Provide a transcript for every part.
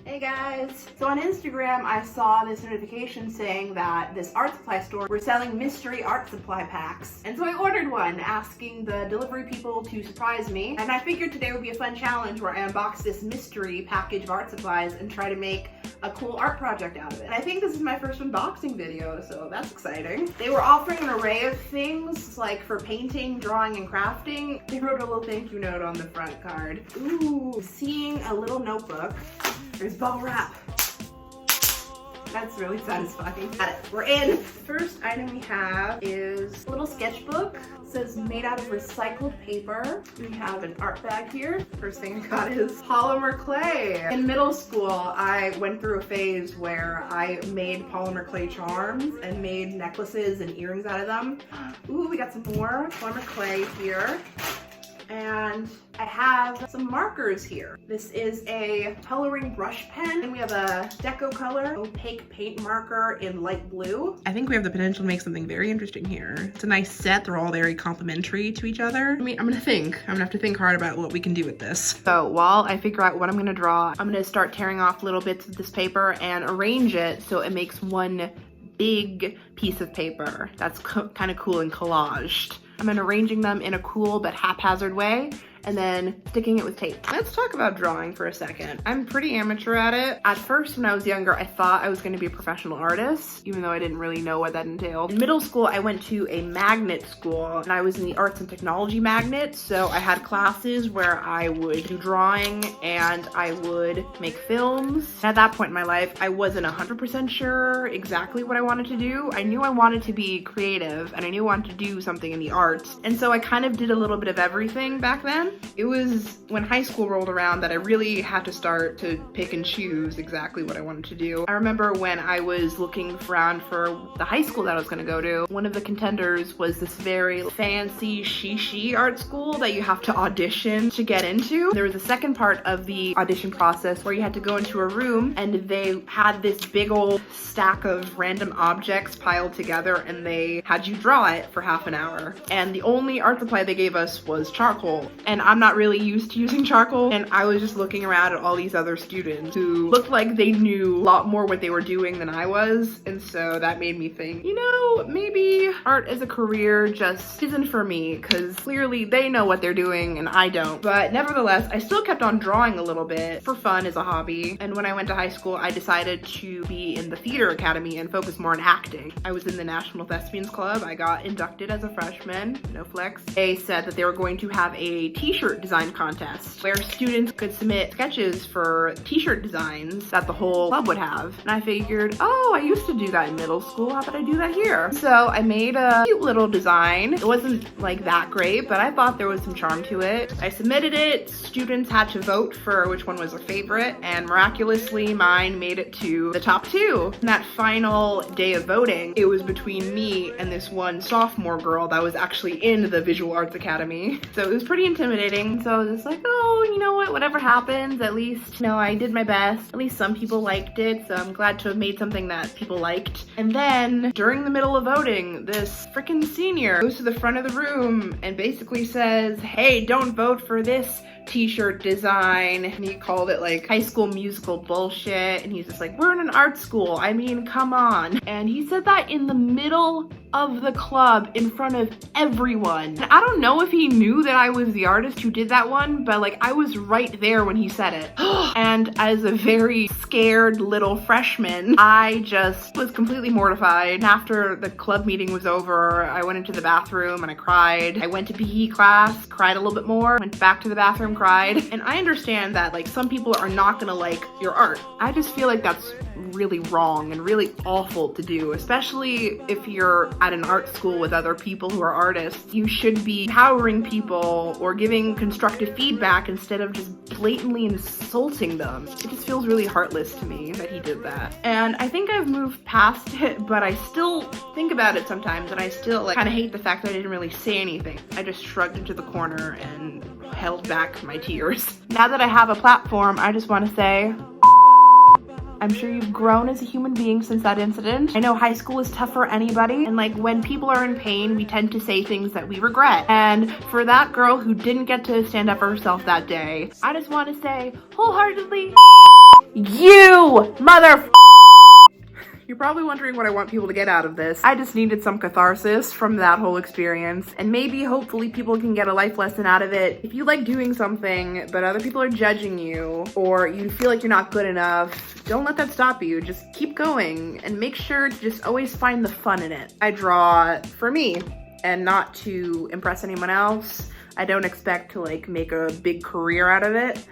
Hey guys! So on Instagram I saw this notification saying that this art supply store were selling mystery art supply packs. And so I ordered one asking the delivery people to surprise me. And I figured today would be a fun challenge where I unbox this mystery package of art supplies and try to make a cool art project out of it. And I think this is my first unboxing video, so that's exciting. They were offering an array of things like for painting, drawing, and crafting. They wrote a little thank you note on the front card. Ooh, seeing a little notebook. There's bubble wrap. That's really satisfying. Got it. We're in. First item we have is a little sketchbook. It says made out of recycled paper. We have an art bag here. First thing I got is polymer clay. In middle school, I went through a phase where I made polymer clay charms and made necklaces and earrings out of them. Ooh, we got some more polymer clay here. And I have some markers here. This is a coloring brush pen, and we have a Deco Color opaque paint marker in light blue. I think we have the potential to make something very interesting here. It's a nice set. They're all very complementary to each other. I'm gonna have to think hard about what we can do with this. So while I figure out what I'm gonna draw, I'm gonna start tearing off little bits of this paper and arrange it so it makes one big piece of paper that's kind of cool and collaged. I'm then arranging them in a cool but haphazard way and then sticking it with tape. Let's talk about drawing for a second. I'm pretty amateur at it. At first, when I was younger, I thought I was gonna be a professional artist, even though I didn't really know what that entailed. In middle school, I went to a magnet school and I was in the arts and technology magnet. So I had classes where I would do drawing and I would make films. At that point in my life, I wasn't 100% sure exactly what I wanted to do. I knew I wanted to be creative and I knew I wanted to do something in the arts. And so I kind of did a little bit of everything back then. It was when high school rolled around that I really had to start to pick and choose exactly what I wanted to do. I remember when I was looking around for the high school that I was gonna go to, one of the contenders was this very fancy shishi art school that you have to audition to get into. There was a second part of the audition process where you had to go into a room and they had this big old stack of random objects piled together and they had you draw it for half an hour. And the only art supply they gave us was charcoal. And I'm not really used to using charcoal, and I was just looking around at all these other students who looked like they knew a lot more what they were doing than I was, and so that made me think, you know, maybe art as a career just isn't for me, because clearly they know what they're doing and I don't. But nevertheless, I still kept on drawing a little bit for fun as a hobby, and when I went to high school, I decided to be in the theater academy and focus more on acting. I was in the National Thespians Club. I got inducted as a freshman, no flex. They said that they were going to have a t-shirt design contest where students could submit sketches for t-shirt designs that the whole club would have. And I figured, oh, I used to do that in middle school. How about I do that here? So I made a cute little design. It wasn't like that great, but I thought there was some charm to it. I submitted it. Students had to vote for which one was their favorite, and miraculously mine made it to the top 2. In that final day of voting, it was between me and this one sophomore girl that was actually in the Visual Arts Academy. So it was pretty intimidating. So I was just like, oh, you know what, whatever happens, at least, you know, I did my best. At least some people liked it, so I'm glad to have made something that people liked. And then during the middle of voting, this freaking senior goes to the front of the room and basically says, hey, don't vote for this t-shirt design. And he called it like High School Musical bullshit. And he's just like, we're in an art school. I mean, come on. And he said that in the middle of the club in front of everyone. And I don't know if he knew that I was the artist who did that one, but like I was right there when he said it. And as a very scared little freshman, I just was completely mortified. And after the club meeting was over, I went into the bathroom and I cried. I went to PE class, cried a little bit more, went back to the bathroom, cried. And I understand that like some people are not gonna like your art. I just feel like that's really wrong and really awful to do, especially if you're at an art school with other people who are artists. You should be empowering people or giving constructive feedback instead of just blatantly insulting them. It just feels really heartless to me that he did that. And I think I've moved past it, but I still think about it sometimes and I still like kind of hate the fact that I didn't really say anything. I just shrugged into the corner and held back my tears. Now that I have a platform, I just want to say, I'm sure you've grown as a human being since that incident. I know high school is tough for anybody, and like when people are in pain, we tend to say things that we regret. And for that girl who didn't get to stand up for herself that day, I just want to say wholeheartedly You mother. You're probably wondering what I want people to get out of this. I just needed some catharsis from that whole experience, and maybe hopefully people can get a life lesson out of it. If you like doing something but other people are judging you, or you feel like you're not good enough, don't let that stop you. Just keep going and make sure to just always find the fun in it. I draw for me and not to impress anyone else. I don't expect to like make a big career out of it,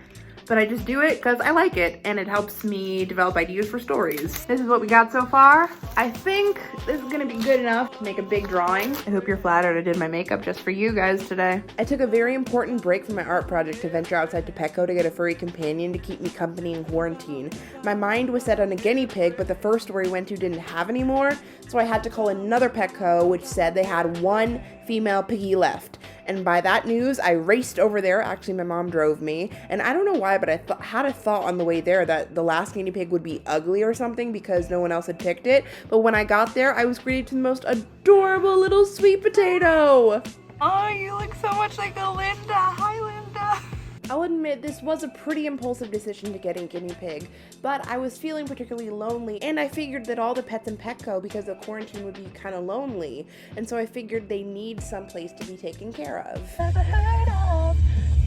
but I just do it because I like it and it helps me develop ideas for stories. This is what we got so far. I think this is gonna be good enough to make a big drawing. I hope you're flattered I did my makeup just for you guys today. I took a very important break from my art project to venture outside to Petco to get a furry companion to keep me company in quarantine. My mind was set on a guinea pig, but the first store we went to didn't have any more, so I had to call another Petco, which said they had one female piggy left. And by that news, I raced over there. Actually, my mom drove me. And I don't know why, but I had a thought on the way there that the last guinea pig would be ugly or something because no one else had picked it. But when I got there, I was greeted to the most adorable little sweet potato. Oh, you look so much like a Linda. Hi, Linda. I'll admit this was a pretty impulsive decision to get a guinea pig, but I was feeling particularly lonely, and I figured that all the pets in Petco, because of quarantine, would be kind of lonely, and so I figured they need some place to be taken care of. Never heard of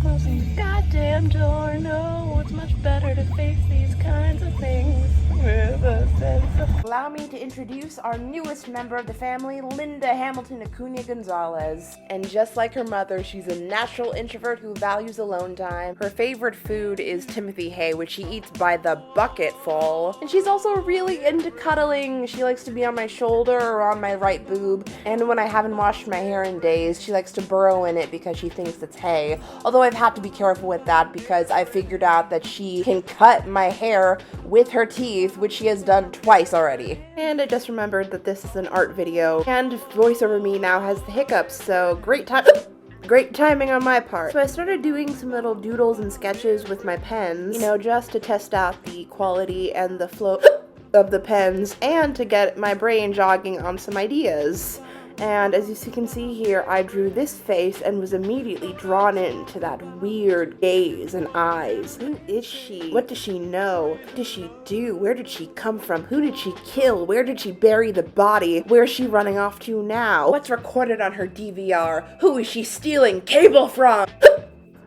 closing the goddamn door. No, it's much better to face these kinds of things with a sense of... Allow me to introduce our newest member of the family, Linda Hamilton Acuna Gonzalez. And just like her mother, she's a natural introvert who values alone time. Her favorite food is Timothy hay, which she eats by the bucketful. And she's also really into cuddling. She likes to be on my shoulder or on my right boob. And when I haven't washed my hair in days, she likes to burrow in it because she thinks it's hay. Although I've had to be careful with that because I figured out that she can cut my hair with her teeth, which she has done twice already. And I just remembered that this is an art video, and voiceover me now has the hiccups, so great timing on my part. So I started doing some little doodles and sketches with my pens, you know, just to test out the quality and the flow of the pens, and to get my brain jogging on some ideas. And as you can see here, I drew this face and was immediately drawn into that weird gaze and eyes. Who is she? What does she know? What does she do? Where did she come from? Who did she kill? Where did she bury the body? Where is she running off to now? What's recorded on her DVR? Who is she stealing cable from?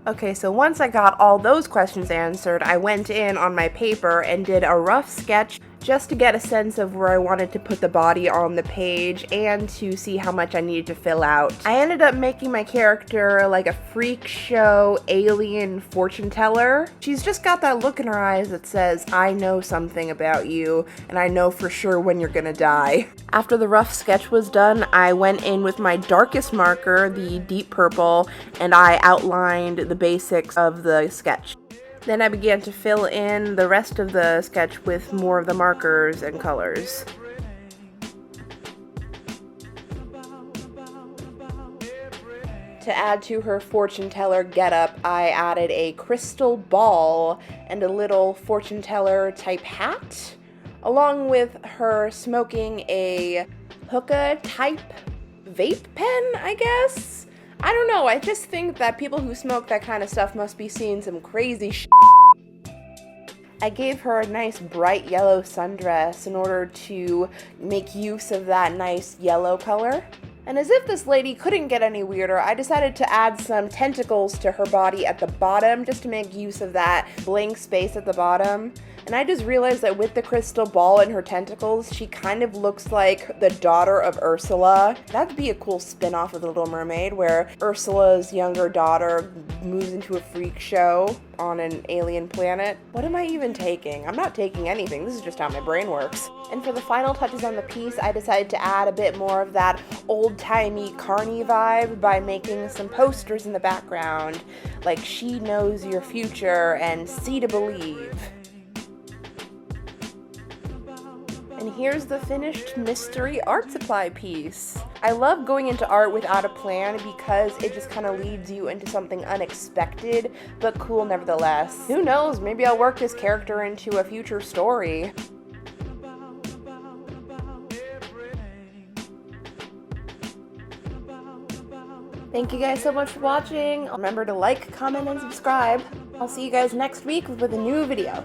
Okay, so once I got all those questions answered, I went in on my paper and did a rough sketch just to get a sense of where I wanted to put the body on the page and to see how much I needed to fill out. I ended up making my character like a freak show alien fortune teller. She's just got that look in her eyes that says, I know something about you, and I know for sure when you're gonna die. After the rough sketch was done, I went in with my darkest marker, the deep purple, and I outlined the basics of the sketch. Then I began to fill in the rest of the sketch with more of the markers and colors. To add to her fortune teller getup, I added a crystal ball and a little fortune teller type hat, along with her smoking a hookah type vape pen, I guess? I don't know, I just think that people who smoke that kind of stuff must be seeing some crazy shit. I gave her a nice bright yellow sundress in order to make use of that nice yellow color. And as if this lady couldn't get any weirder, I decided to add some tentacles to her body at the bottom just to make use of that blank space at the bottom. And I just realized that with the crystal ball and her tentacles, she kind of looks like the daughter of Ursula. That'd be a cool spin-off of The Little Mermaid, where Ursula's younger daughter moves into a freak show on an alien planet. What am I even taking? I'm not taking anything. This is just how my brain works. And for the final touches on the piece, I decided to add a bit more of that old-timey carny vibe by making some posters in the background, like She Knows Your Future and See to Believe. And here's the finished mystery art supply piece. I love going into art without a plan because it just kind of leads you into something unexpected, but cool nevertheless. Who knows, maybe I'll work this character into a future story. Thank you guys so much for watching. Remember to like, comment, and subscribe. I'll see you guys next week with a new video.